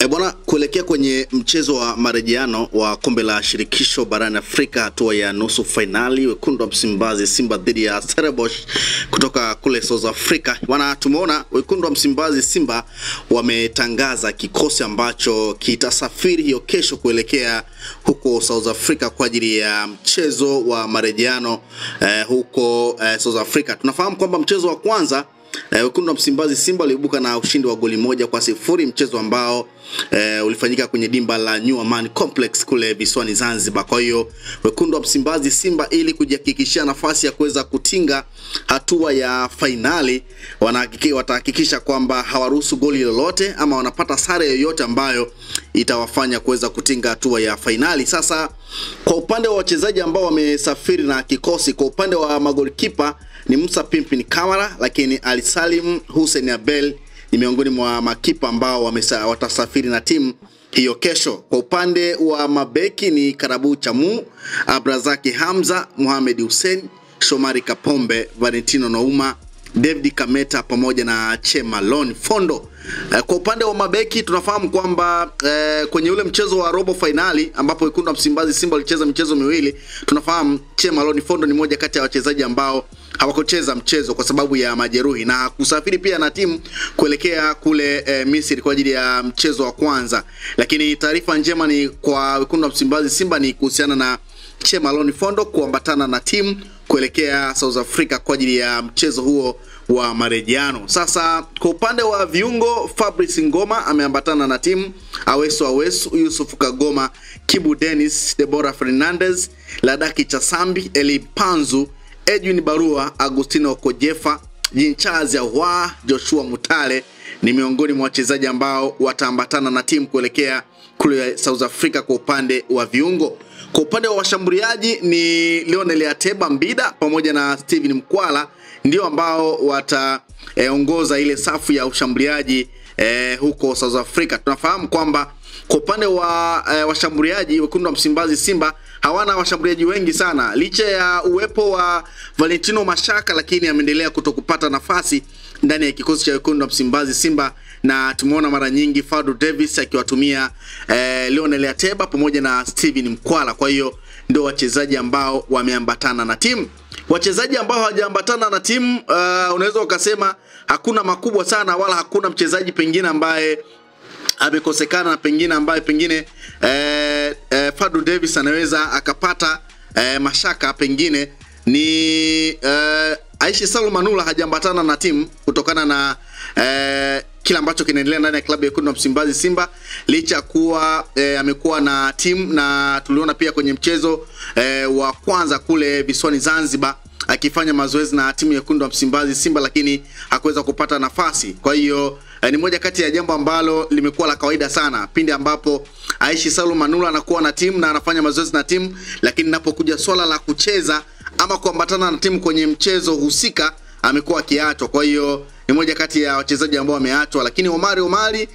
Bwana, kuelekea kwenye mchezo wa marejeano wa kombe la shirikisho barani Afrika hatua ya nusu finali, wekundu wa Msimbazi Simba dhidi ya Stellenbosch kutoka kule South Africa. Bwana, tumeona wekundu wa Msimbazi Simba wametangaza kikosi ambacho kitasafiri hiyo kesho kuelekea huko South Africa kwa ajili ya mchezo wa marejeano huko South Africa. Tunafahamu kwamba mchezo wa kwanza wekundu wa Msimbazi Simba waliibuka na ushindi wa goli 1-0, mchezo ambao ulifanyika kwenye dimba la New Amaan Complex kule visiwani Zanzibar. Kwa hiyo wekundu wa Msimbazi Simba, ili kujihakikishia nafasi ya kuweza kutinga hatua ya finali, watahakikisha kwamba hawaruhusu goli lolote ama wanapata sare yoyote ambayo itawafanya kuweza kutinga hatua ya finali. Sasa kwa upande wa wachezaji ambao wamesafiri na kikosi, kwa upande wa magolikipa ni Musa Pimpin Kamara, lakini Ali Salim Hussein Abel ni miongoni mwa makipa ambao watasafiri na timu hiyo kesho. Kwa upande wa mabeki ni Karabu Chamu, Abrazaki Hamza, Mohamed Hussein, Shomari Kapombe, Valentino Nouma, David Kameta pamoja na Chemalon Fondo. Kwa upande wa mabeki tunafahamu kwamba kwenye ule mchezo wa robo finali ambapo wekundu wa Msimbazi Simba walicheza michezo miwili, tunafahamu Chemalon Fondo ni moja kati ya wachezaji ambao hawakucheza mchezo kwa sababu ya majeruhi na kusafiri pia na timu kuelekea kule Misri kwa ajili ya mchezo wa kwanza. Lakini taarifa njema ni kwa wekundu wa Msimbazi Simba ni kuhusiana na Chemalon Fondo kuambatana na timu kuelekea South Africa kwa ajili ya mchezo huo wa marejeano. Sasa kwa upande wa viungo, Fabrice Ngoma ameambatana na timu, Awesu, Yusuf Kagoma, Kibu Dennis, Deborah Fernandez, Ladaki Chasambi, Eli Panzu, Edwin Barua, Agustino Kojefa, Jinchazi Ahwa, Joshua Mutale ni miongoni mwa wachezaji ambao wataambatana na timu kuelekea kule South Africa kwa upande wa viungo. Kwa upande wa washambuliaji ni Lionel Ateba Mbida pamoja na Steven Mkwala ndio ambao wataongoza ile safu ya ushambuliaji huko South Africa. Tunafahamu kwamba kwa upande wa washambuliaji wekundu wa Msimbazi Simba hawana washambuliaji wengi sana, licha ya uwepo wa Valentino Mashaka, lakini ameendelea kutokupata nafasi ndani ya kikosi cha wekundu wa Msimbazi Simba, na tumeona mara nyingi Fadu Davis akiwatumia Lionel Ateba pamoja na Steven Mkwala. Kwa hiyo ndio wachezaji ambao wameambatana na timu. Wachezaji ambao hawajaambatana na timu unaweza ukasema hakuna makubwa sana, wala hakuna mchezaji pengine ambaye amekosekana na pengine ambaye pengine Fadu Davis anaweza akapata mashaka. Pengine ni Aishi Salum Manula hajaambatana na timu kutokana na kila ambacho kinaendelea ndani ya klabu ya wekundu wa Msimbazi Simba, licha kuwa amekuwa na timu na tuliona pia kwenye mchezo wa kwanza kule visiwani Zanzibar akifanya mazoezi na timu ya wekundu wa Msimbazi Simba, lakini hakuweza kupata nafasi. Kwa hiyo ni moja kati ya jambo ambalo limekuwa la kawaida sana pindi ambapo Aishi Salum Manula anakuwa na timu na anafanya mazoezi na timu, lakini inapokuja swala la kucheza ama kuambatana na timu kwenye mchezo husika amekuwa akiachwa. Kwa hiyo ni moja kati ya wachezaji ambao wameachwa. Lakini Omari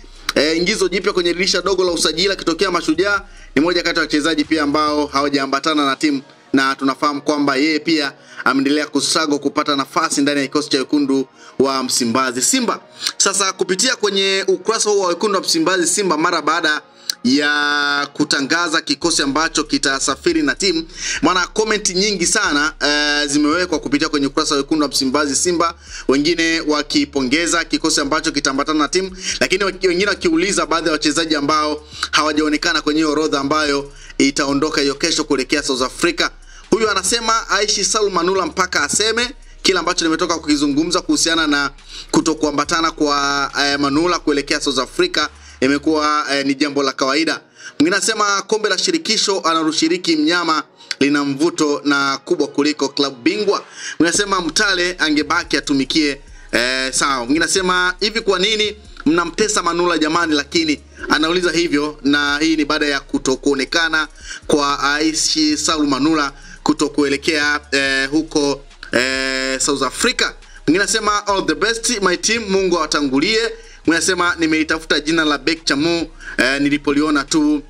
ingizo jipya kwenye dirisha dogo la usajili kitokea Mashujaa ni moja kati ya wachezaji pia ambao hawajaambatana na timu, na tunafahamu kwamba yeye pia ameendelea kusago kupata nafasi ndani ya kikosi cha wekundu wa Msimbazi Simba. Sasa kupitia kwenye ukurasa wa wekundu wa Msimbazi Simba mara baada ya kutangaza kikosi ambacho kitasafiri na timu, maana comment nyingi sana zimewekwa kupitia kwenye ukurasa wa wekundu wa Msimbazi Simba, wengine wakipongeza kikosi ambacho kitaambatana na timu, lakini wengine wakiuliza baadhi ya wachezaji ambao hawajaonekana kwenye orodha ambayo itaondoka hiyo kesho kuelekea South Africa. Huyu anasema Aishi Salum Manula mpaka aseme kila ambacho nimetoka kukizungumza kuhusiana na kutokuambatana kwa Manula kuelekea South Africa imekuwa ni jambo la kawaida. Mwingine anasema kombe la shirikisho anarushiriki mnyama lina mvuto na kubwa kuliko klabu bingwa. Mwingine anasema Mtale angebaki atumikie sawa. Mwingine anasema hivi kwa nini mnamtesa Manula jamani? Lakini anauliza hivyo, na hii ni baada ya kutokuonekana kwa Aishi Salum Manula kutokuelekea huko South Africa. Mwingine anasema all the best my team, Mungu awatangulie. Mwinasema nimeitafuta jina la Bek Chamu nilipoliona tu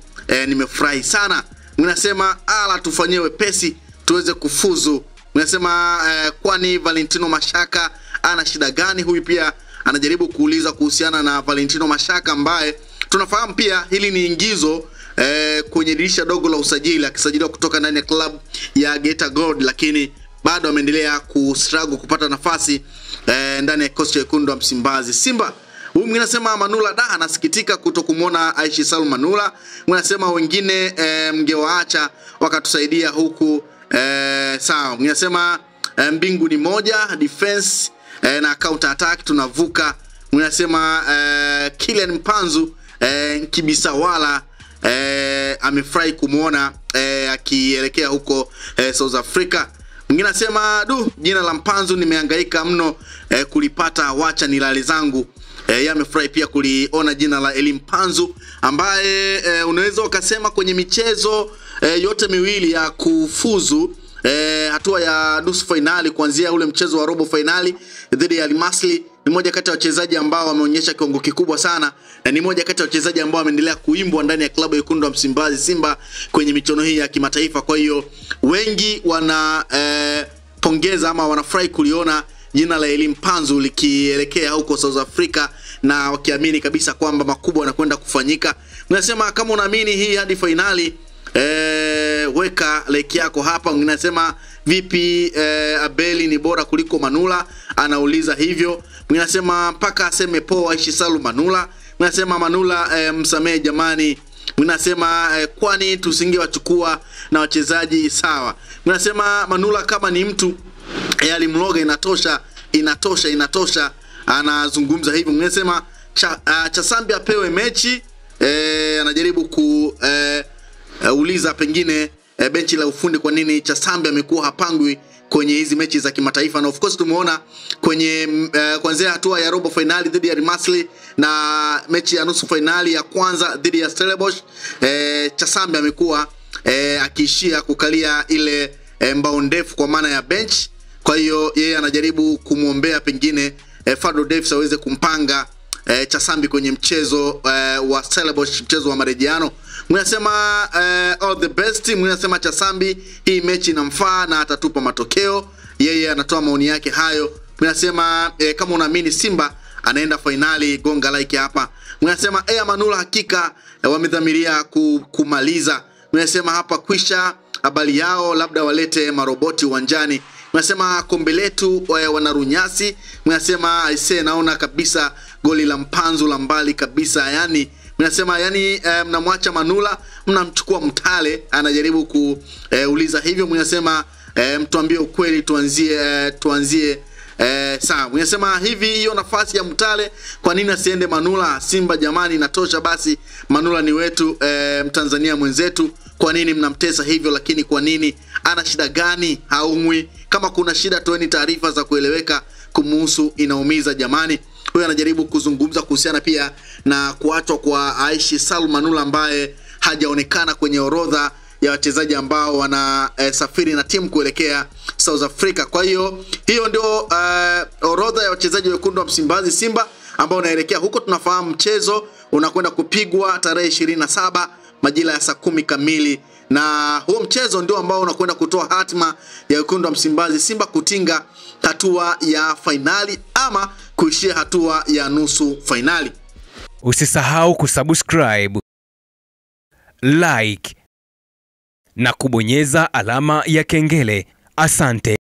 nimefurahi sana. Mwinasema ala tufanyie wepesi tuweze kufuzu. Mwinasema kwani Valentino Mashaka ana shida gani? Huyu pia anajaribu kuuliza kuhusiana na Valentino Mashaka ambaye tunafahamu pia hili ni ingizo kwenye dirisha dogo la usajili, akisajiliwa kutoka ndani ya club ya Geita Gold, lakini bado ameendelea kustruggle kupata nafasi ndani ya kikosi cha wekundu wa Msimbazi Simba. Huyu mwingine anasema Manula anasikitika kutokumuona Aishi Salum Manula. Mnasema wengine mngewaacha wakatusaidia huku sawa. Mwingine anasema mbingu ni moja, defense na counter attack tunavuka. Mwingine anasema Kylian Mpanzu Kibisawala amefurahi kumuona akielekea huko South Africa. Mwingine anasema jina la Mpanzu nimehangaika mno kulipata, wacha nilale zangu. Amefurahi pia kuliona jina la Eli Mpanzu ambaye unaweza ukasema kwenye michezo yote miwili ya kufuzu hatua ya nusu finali, kuanzia ule mchezo wa robo finali dhidi ya Al Masry, ni moja kati ya wachezaji ambao wameonyesha kiwango kikubwa sana, na ni moja kati ya wachezaji ambao wameendelea kuimbwa ndani ya klabu ya wekundu wa Msimbazi Simba kwenye michuano hii ya kimataifa. Kwa hiyo wengi wana pongeza ama wanafurahi kuliona jina la Eli Mpanzu likielekea huko South Africa, na wakiamini kabisa kwamba makubwa yanakwenda kufanyika. Mnasema kama unaamini hii hadi finali, weka like yako hapa. Mnasema vipi Abeli ni bora kuliko Manula? Anauliza hivyo. Mnasema mpaka aseme poa Aishi Salum Manula. Mnasema Manula msamee jamani. Mnasema kwani tusingewachukua na wachezaji sawa. Mnasema Manula kama ni mtu alimloga inatosha. Anazungumza hivyo. Mnasema Chasambi apewe mechi. Anajaribu uliza pengine benchi la ufundi kwa nini Chasambi amekuwa hapangwi kwenye hizi mechi za kimataifa. Na of course tumeona kwenye kuanzia hatua ya robo finali dhidi ya Al Masry na mechi ya nusu finali ya kwanza dhidi ya Stellenbosch, Chasambi amekuwa akiishia kukalia ile mbao ndefu kwa maana ya bench. Kwa hiyo yeye anajaribu kumuombea pengine Fadlu Davids aweze kumpanga Chasambi kwenye mchezo wa Stellenbosch, mchezo wa marejeano. Mnasema all the best. Mnasema Chasambi hii mechi inamfaa na atatupa matokeo. Yeye anatoa maoni yake hayo. Mnasema kama unaamini Simba anaenda finali, gonga like hapa. Mnasema Manula hakika wamedhamiria kumaliza. Mnasema hapa kwisha habari yao, labda walete maroboti uwanjani. Mnasema kombe letu wanarunyasi. Mnasema aisee naona kabisa goli la Mpanzu la mbali kabisa. Yani mnasema mnamwacha Manula mnamchukua Mtale. Anajaribu kuuliza hivyo. Mnasema mtuambie ukweli tuanzie sawa. Mnasema hivi hiyo nafasi ya Mtale kwa nini asiende Manula? Simba jamani inatosha basi, Manula ni wetu, Mtanzania mwenzetu. Kwa nini mnamtesa hivyo? Lakini kwa nini? Ana shida gani? Haumwi? Kama kuna shida toeni taarifa za kueleweka kumuhusu, inaumiza jamani. Huyo anajaribu kuzungumza kuhusiana pia na kuachwa kwa Aishi Salum Manula ambaye hajaonekana kwenye orodha ya wachezaji ambao wana safiri na timu kuelekea South Africa. Kwa hiyo ndio orodha ya wachezaji wekundu wa Msimbazi Simba ambao unaelekea huko. Tunafahamu mchezo unakwenda kupigwa tarehe 27 majira ya saa 10 kamili, na huo mchezo ndio ambao unakwenda kutoa hatima ya wekundu wa Msimbazi Simba kutinga hatua ya finali ama kuishia hatua ya nusu finali. Usisahau kusubscribe, like na kubonyeza alama ya kengele. Asante.